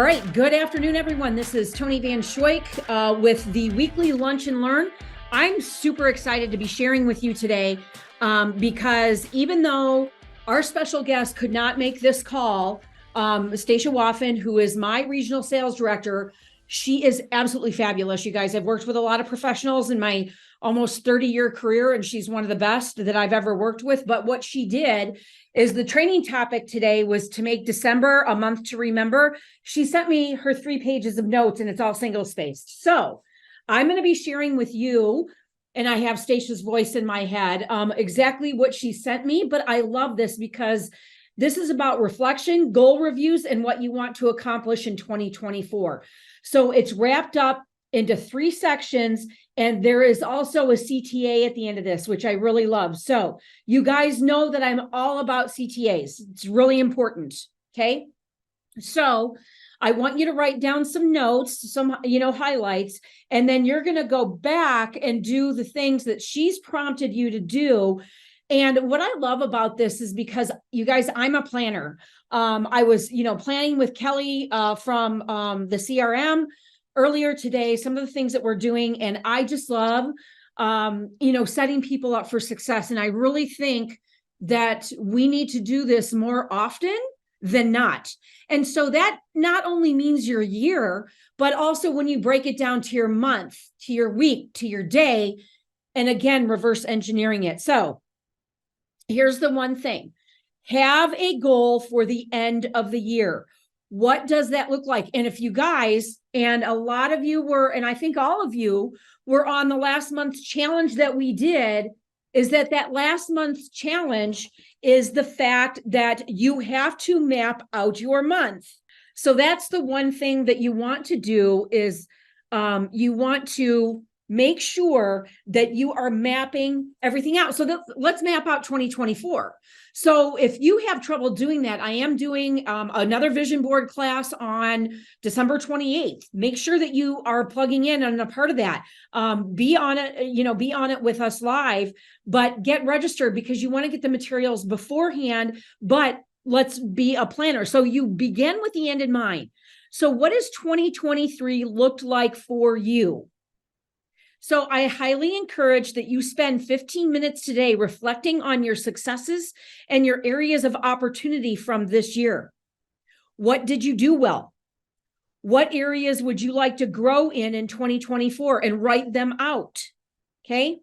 right. Good afternoon, everyone. This is Toni Vanschoyck with the weekly Lunch and Learn. I'm super excited to be sharing with you today because even though our special guest could not make this call, Stacia Waffen, who is my regional sales director, she is absolutely fabulous. You guys, I've worked with a lot of professionals in my almost 30-year career, and she's one of the best that I've ever worked with. But what she did is the training topic today was to make December a month to remember. She sent me her 3 pages of notes, and it's all single spaced. So I'm going to be sharing with you, and I have Stacia's voice in my head, exactly what she sent me. But I love this because this is about reflection, goal reviews, and what you want to accomplish in 2024. So it's wrapped up into 3 sections, and there is also a CTA at the end of this, which I really love. So you guys know that I'm all about CTAs. It's really important, okay? So I want you to write down some notes, some, highlights, and then you're going to go back and do the things that she's prompted you to do. And what I love about this is because, you guys, I'm a planner. I was, planning with Kelly from the CRM earlier today, some of the things that we're doing. And I just love, setting people up for success. And I really think that we need to do this more often than not. And so that not only means your year, but also when you break it down to your month, to your week, to your day, and again, reverse engineering it. So here's the one thing. Have a goal for the end of the year. What does that look like? And if you guys, and a lot of you were, and I think all of you were on the last month's challenge that we did, is that last month's challenge is the fact that you have to map out your month. So that's the one thing that you want to do is you want to make sure that you are mapping everything out. So let's map out 2024. So if you have trouble doing that, I am doing another vision board class on December 28th. Make sure that you are plugging in and a part of that. Be on it with us live, but get registered because you want to get the materials beforehand, but let's be a planner. So you begin with the end in mind. So what does 2023 look like for you? So I highly encourage that you spend 15 minutes today reflecting on your successes and your areas of opportunity from this year. What did you do well? What areas would you like to grow in 2024 and write them out? Okay.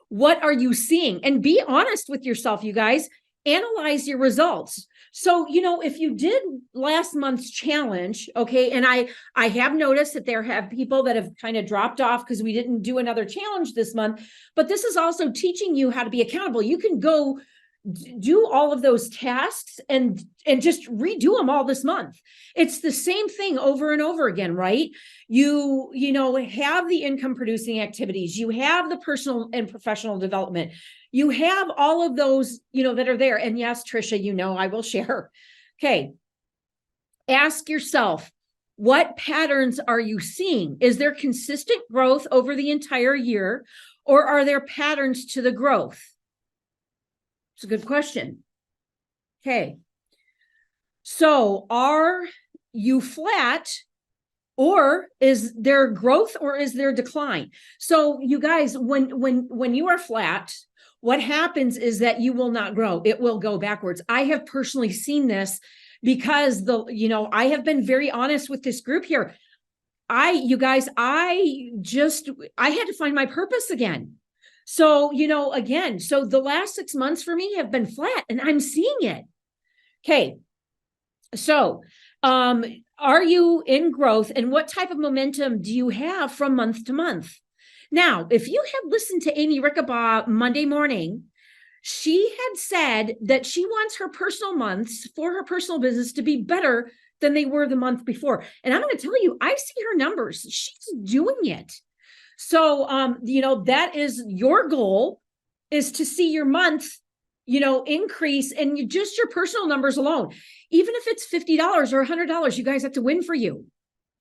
What are you seeing? And be honest with yourself, you guys. Analyze your results. So, if you did last month's challenge, okay, and I have noticed that there have people that have kind of dropped off because we didn't do another challenge this month, but this is also teaching you how to be accountable. You can go do all of those tasks and just redo them all this month. It's the same thing over and over again, right? You have the income producing activities, you have the personal and professional development, you have all of those, that are there. And yes, Trisha, I will share. Okay. Ask yourself, what patterns are you seeing? Is there consistent growth over the entire year, or are there patterns to the growth? It's a good question. Okay. So are you flat, or is there growth, or is there decline? So you guys, when you are flat, what happens is that you will not grow. It will go backwards. I have personally seen this because I have been very honest with this group here. I had to find my purpose again. So, so the last 6 months for me have been flat, and I'm seeing it. Okay. So, are you in growth, and what type of momentum do you have from month to month? Now, if you had listened to Amy Rickabaugh Monday morning, she had said that she wants her personal months for her personal business to be better than they were the month before. And I'm going to tell you, I see her numbers. She's doing it. So, that is your goal, is to see your month, increase, and just your personal numbers alone. Even if it's $50 or $100, you guys have to win for you.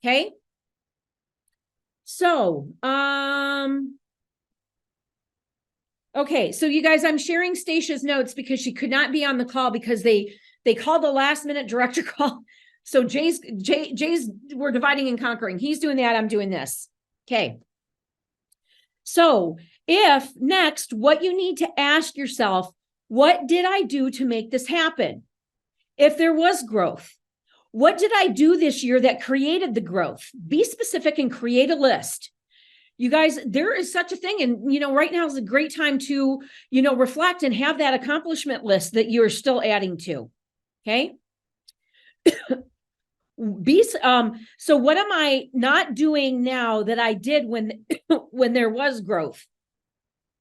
Okay. So, okay. So you guys, I'm sharing Stacia's notes because she could not be on the call because they called the last minute director call. So Jay's, we're dividing and conquering. He's doing that. I'm doing this. Okay. So if next, what you need to ask yourself, what did I do to make this happen? If there was growth, what did I do this year that created the growth? Be specific and create a list. You guys, there is such a thing. And, right now is a great time to, reflect and have that accomplishment list that you're still adding to. Okay. So what am I not doing now that I did when, when there was growth?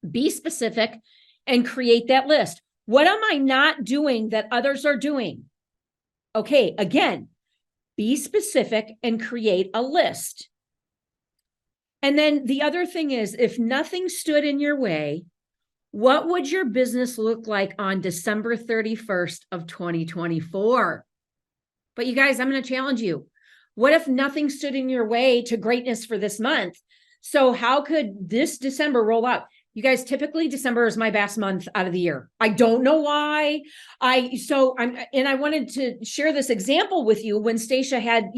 Be specific and create that list. What am I not doing that others are doing? Okay. Again, be specific and create a list. And then the other thing is, if nothing stood in your way, what would your business look like on December 31st of 2024? But you guys, I'm going to challenge you. What if nothing stood in your way to greatness for this month? So how could this December roll out? You guys, typically December is my best month out of the year. I don't know why. I wanted to share this example with you when Stacia had,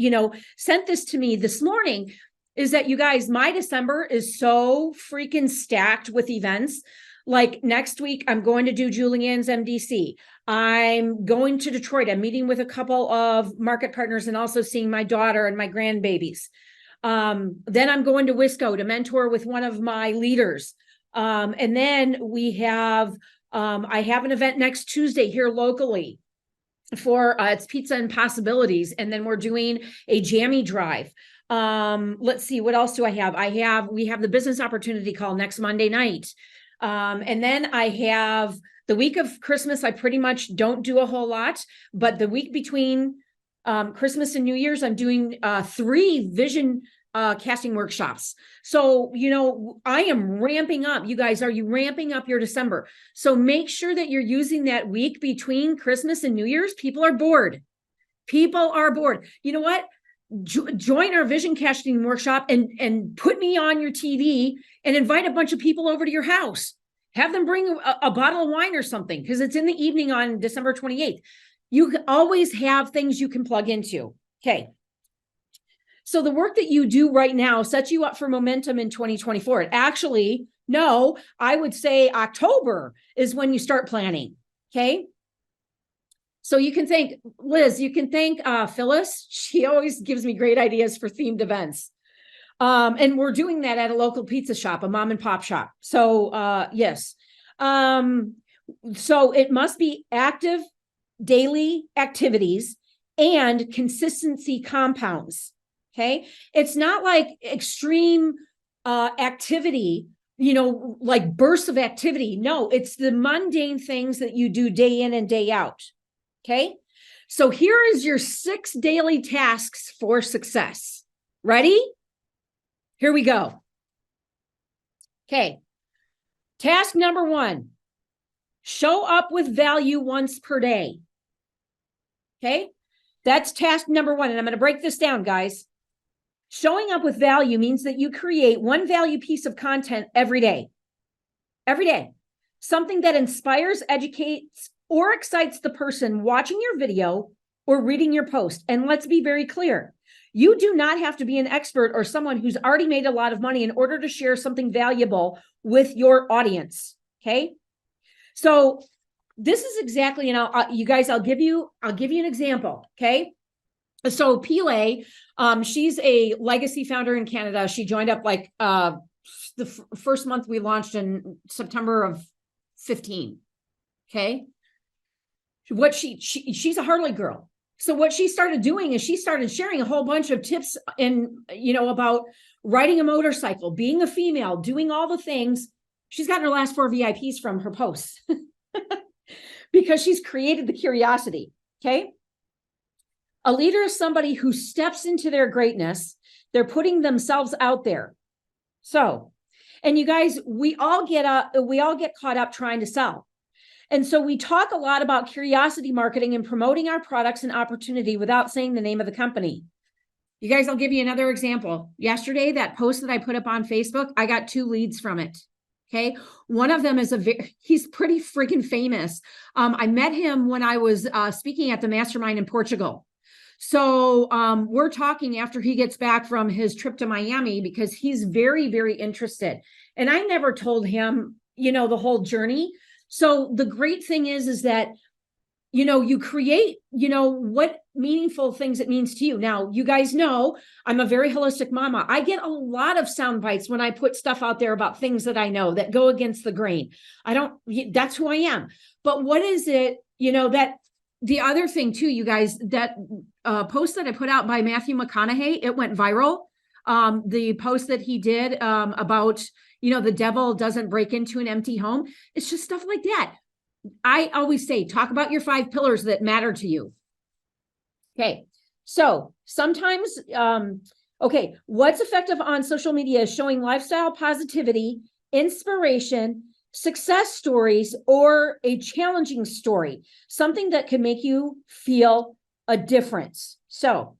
sent this to me this morning, is that you guys, my December is so freaking stacked with events. Like next week, I'm going to do Julianne's MDC. I'm going to Detroit. I'm meeting with a couple of market partners and also seeing my daughter and my grandbabies. Then I'm going to Wisco to mentor with one of my leaders. And then we have, I have an event next Tuesday here locally for it's Pizza and Possibilities. And then we're doing a jammy drive. Let's see, what else do I have? We have the business opportunity call next Monday night. And then I have the week of Christmas. I pretty much don't do a whole lot, but the week between, Christmas and New Year's, I'm doing, 3 vision, casting workshops. So, I am ramping up. You guys, are you ramping up your December? So make sure that you're using that week between Christmas and New Year's. People are bored. People are bored. You know what? Join our vision casting workshop and put me on your TV and invite a bunch of people over to your house. Have them bring a bottle of wine or something, because it's in the evening on December 28th. You always have things you can plug into. Okay. So the work that you do right now sets you up for momentum in 2024. Actually, no, I would say October is when you start planning. Okay. So you can thank Liz, you can thank Phyllis. She always gives me great ideas for themed events. And we're doing that at a local pizza shop, a mom and pop shop. So yes. So it must be active daily activities and consistency compounds. Okay. It's not like extreme activity, like bursts of activity. No, it's the mundane things that you do day in and day out. Okay. So here is your 6 daily tasks for success. Ready? Here we go. Okay. Task number 1, show up with value once per day. Okay. That's task number 1. And I'm going to break this down, guys. Showing up with value means that you create one value piece of content every day. Every day. Something that inspires, educates, or excites the person watching your video or reading your post. And let's be very clear. You do not have to be an expert or someone who's already made a lot of money in order to share something valuable with your audience. Okay. So this is exactly, and you guys, I'll give you an example. Okay. So Pile, she's a legacy founder in Canada. She joined up like the first month we launched in September of 15. Okay. What she's a Harley girl. So what she started doing is she started sharing a whole bunch of tips about riding a motorcycle, being a female, doing all the things. She's gotten her last 4 VIPs from her posts because she's created the curiosity. Okay. A leader is somebody who steps into their greatness. They're putting themselves out there. So, and you guys, we all get caught up trying to sell. And so we talk a lot about curiosity marketing and promoting our products and opportunity without saying the name of the company. You guys, I'll give you another example. Yesterday, that post that I put up on Facebook, I got 2 leads from it. Okay. One of them is he's pretty freaking famous. I met him when I was speaking at the mastermind in Portugal. So we're talking after he gets back from his trip to Miami because he's very, very interested. And I never told him, the whole journey. So the great thing is that, you create, what meaningful things it means to you. Now, you guys know I'm a very holistic mama. I get a lot of sound bites when I put stuff out there about things that I know that go against the grain. That's who I am. But what is it, that the other thing too, you guys, that post that I put out by Matthew McConaughey, it went viral. The post that he did about, the devil doesn't break into an empty home. It's just stuff like that. I always say, talk about your 5 pillars that matter to you. Okay. So sometimes, what's effective on social media is showing lifestyle positivity, inspiration, success stories, or a challenging story, something that can make you feel a difference. So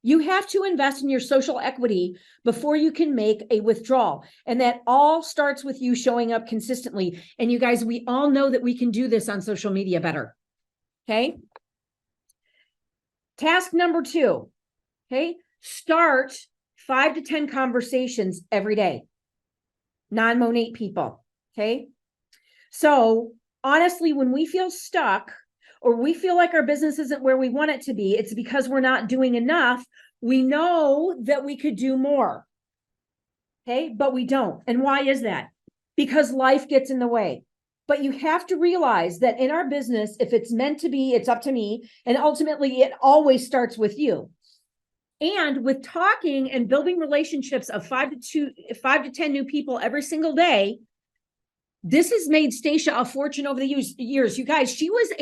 you have to invest in your social equity before you can make a withdrawal. And that all starts with you showing up consistently. And you guys, we all know that we can do this on social media better. Okay. Task number 2. Okay. Start 5 to 10 conversations every day. Non-monate people. Okay. So honestly, when we feel stuck or we feel like our business isn't where we want it to be, it's because we're not doing enough. We know that we could do more. Okay, but we don't. And why is that? Because life gets in the way. But you have to realize that in our business, if it's meant to be, it's up to me. And ultimately, it always starts with you. And with talking and building relationships of 5 to 10 new people every single day, this has made Stacia a fortune over the years. You guys, she was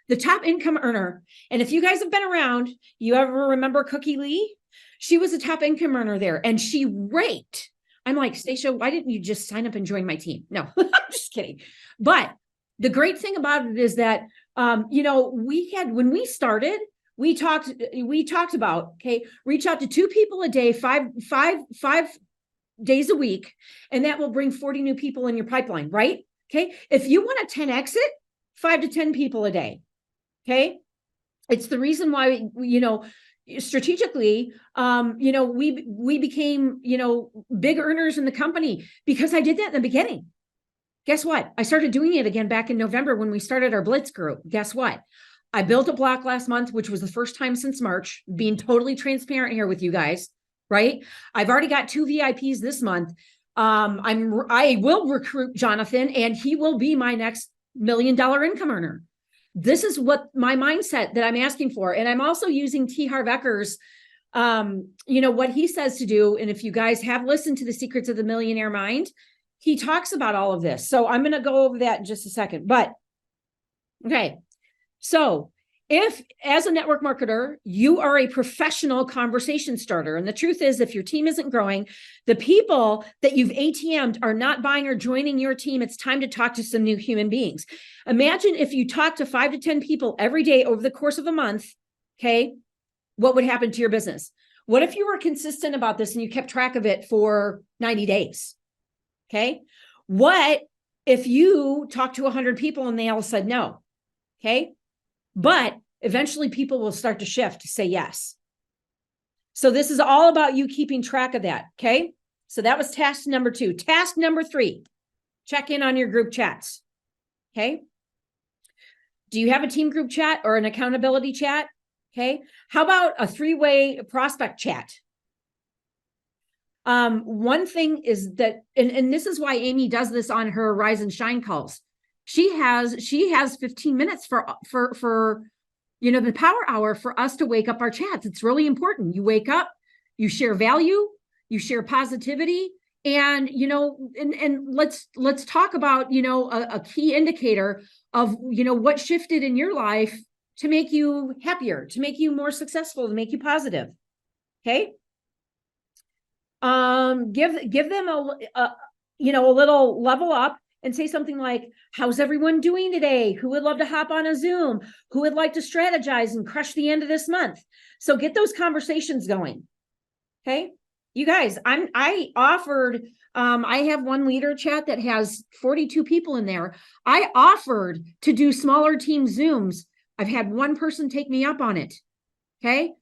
the top income earner. And if you guys have been around, you ever remember Cookie Lee? She was a top income earner there and she raked. I'm like, Stacia, why didn't you just sign up and join my team? No, I'm just kidding. But the great thing about it is that, when we started, we talked about, reach out to 2 people a day, five days a week, and that will bring 40 new people in your pipeline, right? Okay. If you want a 10x it, 5 to 10 people a day. Okay. It's the reason why, strategically, we became, big earners in the company because I did that in the beginning. Guess what? I started doing it again back in November when we started our Blitz group. Guess what? I built a block last month, which was the first time since March, being totally transparent here with you guys. Right? I've already got 2 VIPs this month. I will recruit Jonathan and he will be my next $1 million income earner. This is what my mindset that I'm asking for. And I'm also using T. Harv Eker's, what he says to do. And if you guys have listened to the Secrets of the Millionaire Mind, he talks about all of this. So I'm going to go over that in just a second, but okay. So if, as a network marketer, you are a professional conversation starter, and the truth is, if your team isn't growing, the people that you've ATM'd are not buying or joining your team, it's time to talk to some new human beings. Imagine if you talk to 5 to 10 people every day over the course of a month, okay, what would happen to your business? What if you were consistent about this and you kept track of it for 90 days? Okay. What if you talk to 100 people and they all said no? Okay. But eventually people will start to shift to say yes. So this is all about you keeping track of that. Okay. So that was task number 2. Task number 3, check in on your group chats. Okay. Do you have a team group chat or an accountability chat? Okay. How about a 3-way prospect chat? One thing is that, and this is why Amy does this on her Rise and Shine calls. She has 15 minutes for the power hour for us to wake up our chats. It's really important. You wake up, you share value, you share positivity, and let's talk about a key indicator of what shifted in your life to make you happier, to make you more successful, to make you positive. Okay. Give them a little level up and say something like, how's everyone doing today? Who would love to hop on a Zoom? Who would like to strategize and crush the end of this month? So get those conversations going. Okay. You guys, I offered, I have one leader chat that has 42 people in there. I offered to do smaller team Zooms. I've had one person take me up on it. Okay.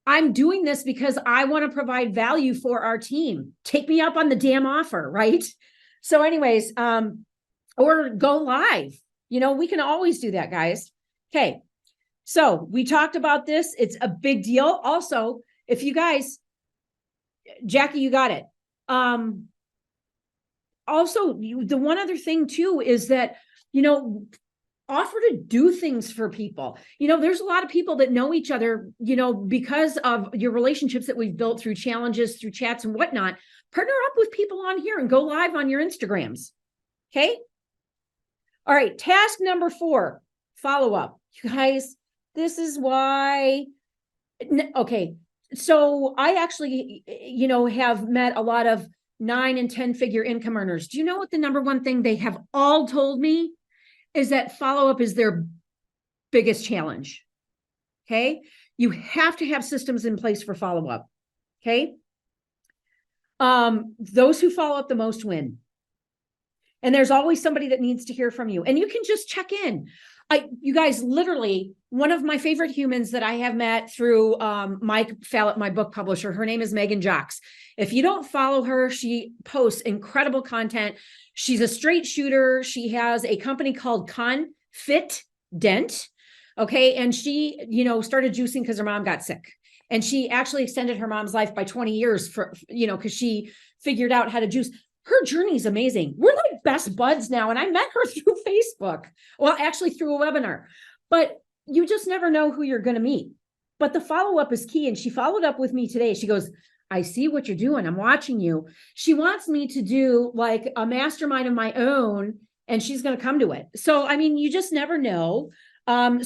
I'm doing this because I want to provide value for our team. Take me up on the damn offer, right? So anyways, or go live. We can always do that, guys. Okay. So we talked about this. It's a big deal. Also, if you guys, Jackie, you got it. Also, the one other thing too is that, offer to do things for people. There's a lot of people that know each other, because of your relationships that we've built through challenges, through chats and whatnot. Partner up with people on here and go live on your Instagrams. Okay. All right. Task number 4, follow up. You guys, this is why. Okay. So I actually, have met a lot of 9 and 10 figure income earners. Do you know what the number one thing they have all told me is that follow-up is their biggest challenge? Okay. You have to have systems in place for follow-up. Okay. Those who follow up the most win. And there's always somebody that needs to hear from you. And you can just check in. You guys, literally, one of my favorite humans that I have met through Mike Fallett, my book publisher, her name is Megan Jocks. If you don't follow her, she posts incredible content. She's a straight shooter. She has a company called Confident. Okay. And she, started juicing because her mom got sick. And she actually extended her mom's life by 20 years because she figured out how to juice. Her journey is amazing. We're like best buds now. And I met her through Facebook. Well, actually through a webinar, but you just never know who you're going to meet. But the follow-up is key. And she followed up with me today. She goes, I see what you're doing. I'm watching you. She wants me to do like a mastermind of my own, and she's going to come to it. So, you just never know. Her name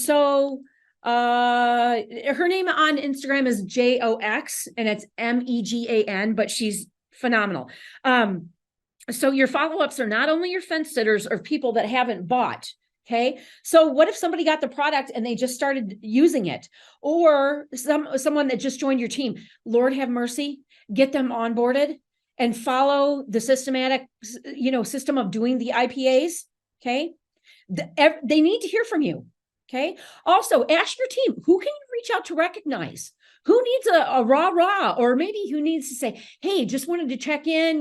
on Instagram is JOX, and it's MEGAN, but she's phenomenal. So your follow-ups are not only your fence sitters or people that haven't bought. Okay. So what if somebody got the product and they just started using it, or someone that just joined your team? Lord have mercy, get them onboarded and follow the systematic, system of doing the IPAs. Okay. They need to hear from you. Okay. Also, ask your team, who can you reach out to recognize? Who needs a rah, or maybe who needs to say, hey, just wanted to check in,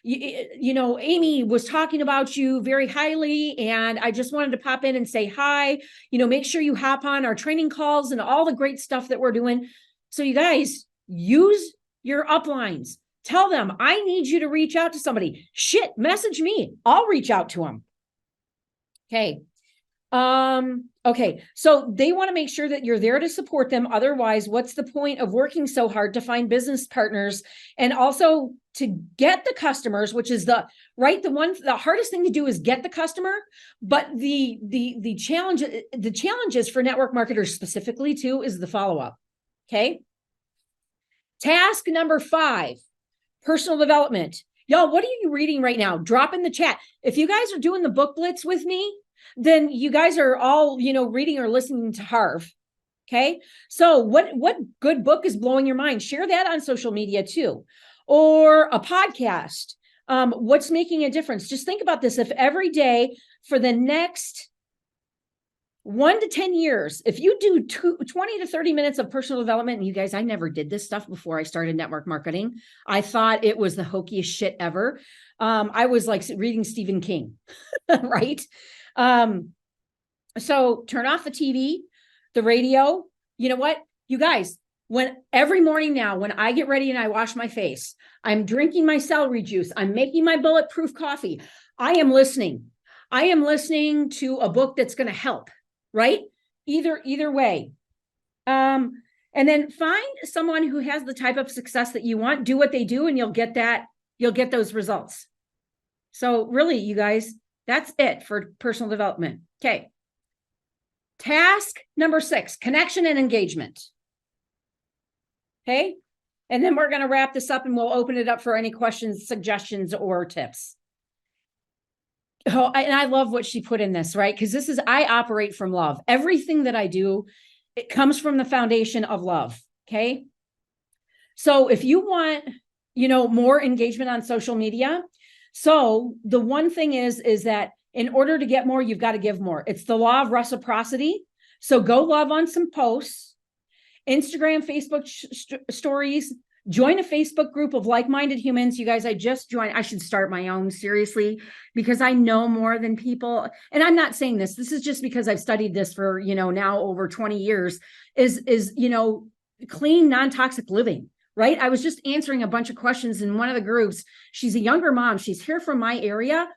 Amy was talking about you very highly, and I just wanted to pop in and say hi, make sure you hop on our training calls and all the great stuff that we're doing. So you guys, use your uplines. Tell them, I need you to reach out to somebody. Shit, message me. I'll reach out to them. Okay. Okay. So they want to make sure that you're there to support them. Otherwise, what's the point of working so hard to find business partners and also to get the customers, which is the hardest thing to do is get the customer. But the challenges for network marketers specifically too is the follow-up. Okay. Task number 5, personal development. Y'all, what are you reading right now? Drop in the chat. If you guys are doing the book blitz with me, then you guys are all, reading or listening to Harv. Okay. So what good book is blowing your mind? Share that on social media too, or a podcast. What's making a difference? Just think about this. If every day for the next 1 to 10 years, if you do 20 to 30 minutes of personal development, and you guys, I never did this stuff before I started network marketing. I thought it was the hokiest shit ever. I was like reading Stephen King, right? So turn off the TV, the radio. You know what, you guys, when every morning now, when I get ready and I wash my face, I'm drinking my celery juice, I'm making my bulletproof coffee. I am listening to a book that's going to help, right? Either way. And then find someone who has the type of success that you want, do what they do, and you'll get those results. So really, you guys, that's it for personal development. Okay. Task number 6, connection and engagement. Okay. And then we're going to wrap this up and we'll open it up for any questions, suggestions, or tips. Oh, and I love what she put in this, right? Because I operate from love. Everything that I do, it comes from the foundation of love. Okay. So if you want, more engagement on social media, so the one thing is that in order to get more, you've got to give more. It's the law of reciprocity. So go love on some posts Instagram, Facebook stories, join a Facebook group of like-minded humans. You guys, I just joined. I should start my own, seriously, because I know more than people. And I'm not saying this. This is just because I've studied this for, now over 20 years is, clean, non-toxic living, right? I was just answering a bunch of questions in one of the groups. She's a younger mom. She's here from my area,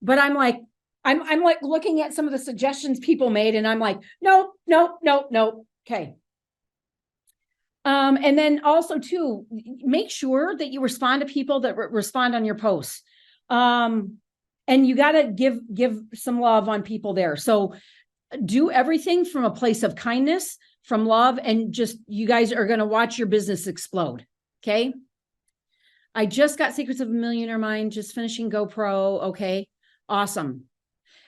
but I'm like looking at some of the suggestions people made, and I'm like, no. Okay. And then also too, make sure that you respond to people that respond on your posts. And you got to give some love on people there. So do everything from a place of kindness, from love, and just, you guys are going to watch your business explode. Okay. I just got Secrets of a Millionaire Mind, just finishing GoPro. Okay. Awesome.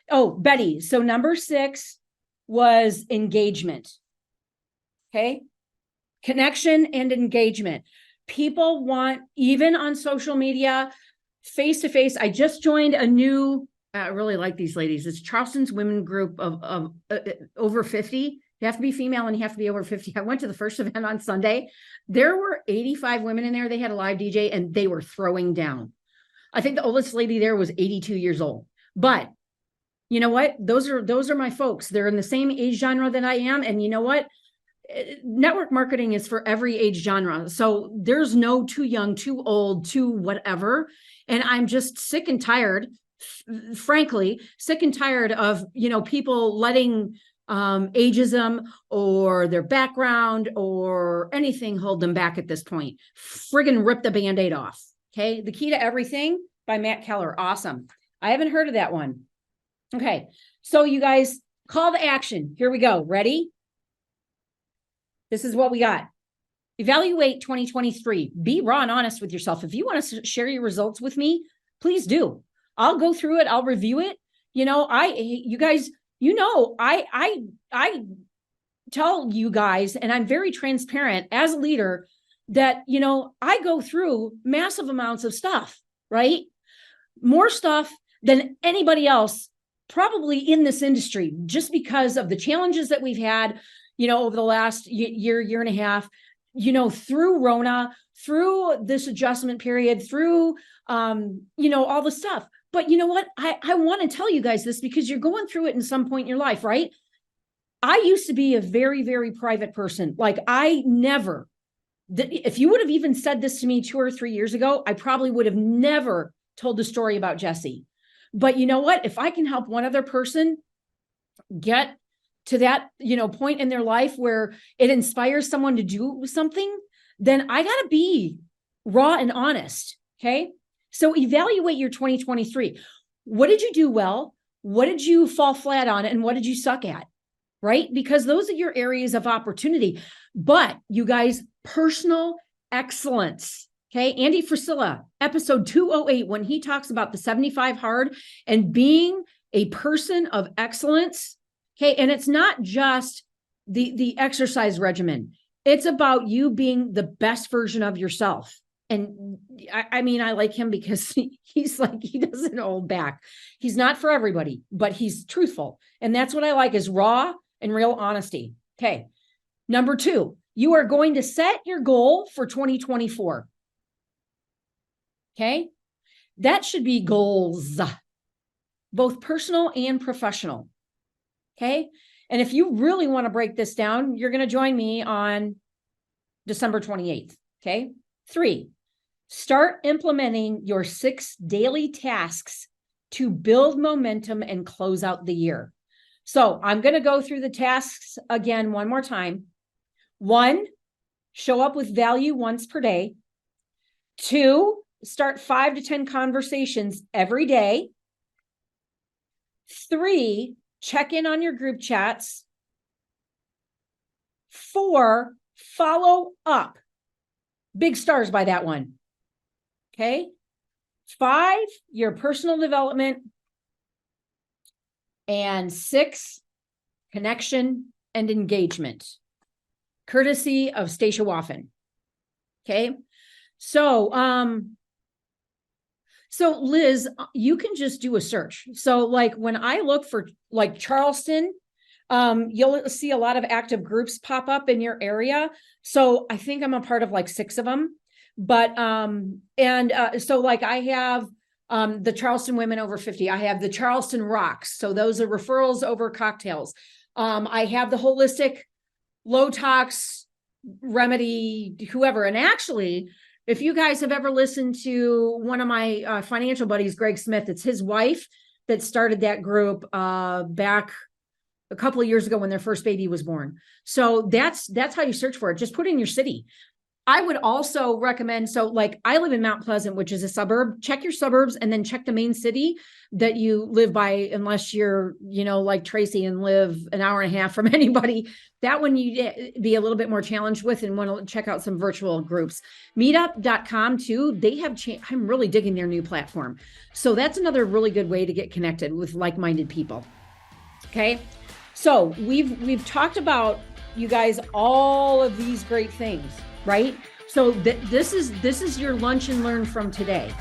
Oh, Betty. So number 6 was engagement. Okay. Connection and engagement. People want, even on social media, face-to-face. I just joined a new, I really like these ladies. It's Charleston's women group of over 50. You have to be female and you have to be over 50. I went to the first event on Sunday. There were 85 women in there. They had a live DJ and they were throwing down. I think the oldest lady there was 82 years old. But you know what? Those are my folks. They're in the same age genre that I am. And you know what? Network marketing is for every age genre. So there's no too young, too old, too whatever. And I'm just sick and tired, frankly, sick and tired of, people letting ageism or their background or anything hold them back at this point. Friggin' rip the Band-Aid off. Okay. The Key to Everything by Matt Keller. Awesome. I haven't heard of that one. Okay. So you guys, call to action. Here we go. Ready? This is what we got. Evaluate 2023. Be raw and honest with yourself. If you want to share your results with me, please do. I'll go through it. I'll review it. You guys, I tell you guys, and I'm very transparent as a leader, that, I go through massive amounts of stuff, right? More stuff than anybody else probably in this industry, just because of the challenges that we've had, over the last year and a half, through Rona, through this adjustment period, through, all the stuff. But you know what? I want to tell you guys this because you're going through it in some point in your life, right? I used to be a very, very private person. Like if you would have even said this to me 2 or 3 years ago, I probably would have never told the story about Jesse. But you know what? If I can help one other person get to that, point in their life where it inspires someone to do something, then I got to be raw and honest. Okay. So evaluate your 2023. What did you do well? What did you fall flat on? And what did you suck at? Right? Because those are your areas of opportunity. But you guys, personal excellence. Okay. Andy Frisella, episode 208, when he talks about the 75 hard and being a person of excellence. Okay. And it's not just the exercise regimen. It's about you being the best version of yourself. And I like him because he's like, he doesn't hold back. He's not for everybody, but he's truthful. And that's what I like, is raw and real honesty. Okay. Number 2, you are going to set your goal for 2024. Okay. That should be goals, both personal and professional. Okay. And if you really want to break this down, you're going to join me on December 28th. Okay. 3, start implementing your 6 daily tasks to build momentum and close out the year. So I'm going to go through the tasks again one more time. 1, show up with value once per day. 2, start 5 to 10 conversations every day. 3, check in on your group chats. 4, follow up. Big stars by that one. Okay. 5, your personal development. And 6, connection and engagement, courtesy of Stacia Waffen. Okay. So Liz, you can just do a search. So like when I look for like Charleston, You'll see a lot of active groups pop up in your area. So I think I'm a part of like 6 of them. But so like I have the Charleston Women Over 50. I have the Charleston Rocks. So those are referrals over cocktails. I have the holistic low tox remedy, whoever. And actually, if you guys have ever listened to one of my financial buddies, Greg Smith, it's his wife that started that group back a couple of years ago when their first baby was born. So that's how you search for it. Just put in your city. I would also recommend, so like I live in Mount Pleasant, which is a suburb. Check your suburbs and then check the main city that you live by, unless you're, like Tracy and live an hour and a half from anybody. That one you be a little bit more challenged with and want to check out some virtual groups. Meetup.com too. They have I'm really digging their new platform. So that's another really good way to get connected with like-minded people. Okay. So we've talked about, you guys, all of these great things, right? So this is your lunch and learn from today.